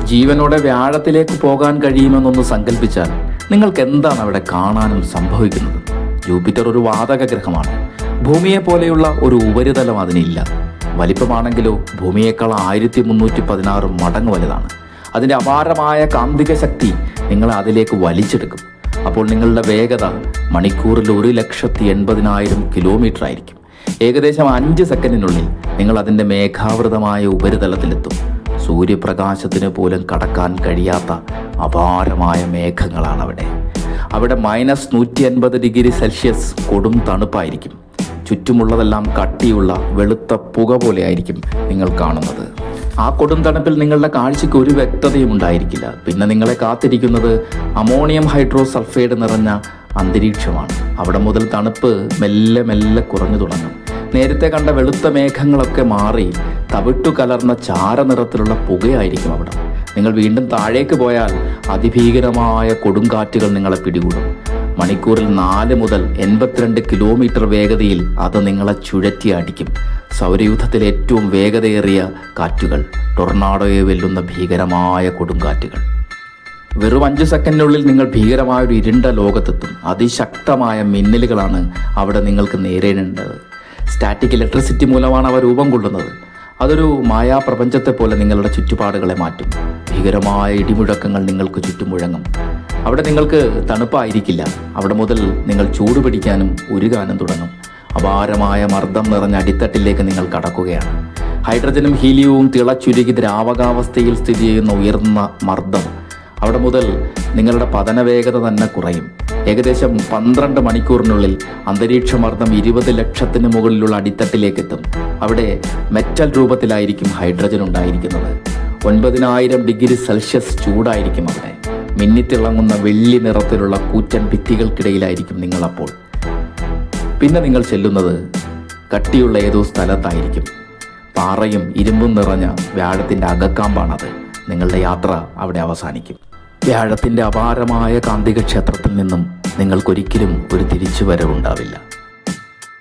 ജീവനോടെ വ്യാഴത്തിലേക്ക് പോകാൻ കഴിയുമെന്നൊന്ന് സങ്കല്പിച്ചാൽ നിങ്ങൾക്ക് എന്താണ് അവിടെ കാണാനും സംഭവിക്കുന്നത്? ജൂപ്പിറ്റർ ഒരു വാതക ഗ്രഹമാണ്. ഭൂമിയെ പോലെയുള്ള ഒരു ഉപരിതലം അതിനില്ല. വലിപ്പമാണെങ്കിലോ ഭൂമിയേക്കാൾ 1316 മടങ്ങ് വലുതാണ്. അതിൻ്റെ അപാരമായ കാന്തിക ശക്തി നിങ്ങളെ അതിലേക്ക് വലിച്ചെടുക്കും. അപ്പോൾ നിങ്ങളുടെ വേഗത മണിക്കൂറിൽ 1,80,000 കിലോമീറ്റർ ആയിരിക്കും. ഏകദേശം 5 സെക്കൻഡിനുള്ളിൽ നിങ്ങൾ അതിൻ്റെ മേഘാവൃതമായ ഉപരിതലത്തിലെത്തും. സൂര്യപ്രകാശത്തിന് പോലും കടക്കാൻ കഴിയാത്ത അപാരമായ മേഘങ്ങളാണ് അവിടെ. -150°C കൊടും തണുപ്പായിരിക്കും. ചുറ്റുമുള്ളതെല്ലാം കട്ടിയുള്ള വെളുത്ത പുക പോലെ ആയിരിക്കും നിങ്ങൾ കാണുന്നത്. ആ കൊടും തണുപ്പിൽ നിങ്ങളുടെ കാഴ്ചയ്ക്ക് ഒരു വ്യക്തതയും ഉണ്ടായിരിക്കില്ല. പിന്നെ നിങ്ങളെ കാത്തിരിക്കുന്നത് അമോണിയം ഹൈഡ്രോസൾഫൈഡ് നിറഞ്ഞ അന്തരീക്ഷമാണ്. അവിടെ മുതൽ തണുപ്പ് മെല്ലെ മെല്ലെ കുറഞ്ഞു തുടങ്ങും. നേരത്തെ കണ്ട വെളുത്ത മേഘങ്ങളൊക്കെ മാറി തവിട്ടു കലർന്ന ചാരനിറത്തിലുള്ള പുകയായിരിക്കും അവിടെ. നിങ്ങൾ വീണ്ടും താഴേക്ക് പോയാൽ അതിഭീകരമായ കൊടുങ്കാറ്റുകൾ നിങ്ങളെ പിടികൂടും. മണിക്കൂറിൽ 4 മുതൽ 82 കിലോമീറ്റർ വേഗതയിൽ അത് നിങ്ങളെ ചുഴറ്റി അടിക്കും. സൗരയൂഥത്തിലെ ഏറ്റവും വേഗതയേറിയ കാറ്റുകൾ, ടൊർണാഡോയെ വെല്ലുന്ന ഭീകരമായ കൊടുങ്കാറ്റുകൾ. വെറും 5 സെക്കൻഡിനുള്ളിൽ നിങ്ങൾ ഭീകരമായൊരു ഇരുണ്ട ലോകത്തെത്തും. അതിശക്തമായ മിന്നലുകളാണ് അവിടെ നിങ്ങൾക്ക് നേരിടേണ്ടത്. സ്റ്റാറ്റിക് ഇലക്ട്രിസിറ്റി മൂലമാണ് അവ രൂപം കൊള്ളുന്നത്. അതൊരു മായാപ്രപഞ്ചത്തെ പോലെ നിങ്ങളുടെ ചുറ്റുപാടുകളെ മാറ്റും. ഭീകരമായ ഇടിമുഴക്കങ്ങൾ നിങ്ങൾക്ക് ചുറ്റും മുഴങ്ങും. അവിടെ നിങ്ങൾക്ക് തണുപ്പായിരിക്കില്ല. അവിടെ മുതൽ നിങ്ങൾ ചൂട് പിടിക്കാനും ഉരുകാനും തുടങ്ങും. അപാരമായ മർദ്ദം നിറഞ്ഞ അടിത്തട്ടിലേക്ക് നിങ്ങൾ കടക്കുകയാണ്. ഹൈഡ്രജനും ഹീലിയവും തിളച്ചുരുകി ദ്രാവകാവസ്ഥയിൽ സ്ഥിതി ചെയ്യുന്ന ഉയർന്ന മർദ്ദം. അവിടെ മുതൽ നിങ്ങളുടെ പതന വേഗത തന്നെ കുറയും. ഏകദേശം 12 മണിക്കൂറിനുള്ളിൽ അന്തരീക്ഷ മർദ്ദം 20 ലക്ഷത്തിന് മുകളിലുള്ള അടിത്തട്ടിലേക്ക് എത്തും. അവിടെ മെറ്റൽ രൂപത്തിലായിരിക്കും ഹൈഡ്രജൻ ഉണ്ടായിരിക്കുന്നത്. 9000°C ചൂടായിരിക്കും അവിടെ. മിന്നിത്തിളങ്ങുന്ന വെള്ളി നിറത്തിലുള്ള കൂറ്റൻ ഭിത്തികൾക്കിടയിലായിരിക്കും നിങ്ങളപ്പോൾ. പിന്നെ നിങ്ങൾ ചെല്ലുന്നത് കട്ടിയുള്ള ഏതോ സ്ഥലത്തായിരിക്കും. പാറയും ഇരുമ്പും നിറഞ്ഞ വ്യാഴത്തിൻ്റെ അകക്കാമ്പാണത്. നിങ്ങളുടെ യാത്ര അവിടെ അവസാനിക്കും. വ്യാഴത്തിൻ്റെ അപാരമായ കാന്തിക ക്ഷേത്രത്തിൽ നിന്നും നിങ്ങൾക്കൊരിക്കലും ഒരു തിരിച്ചുവരവുണ്ടാവില്ല.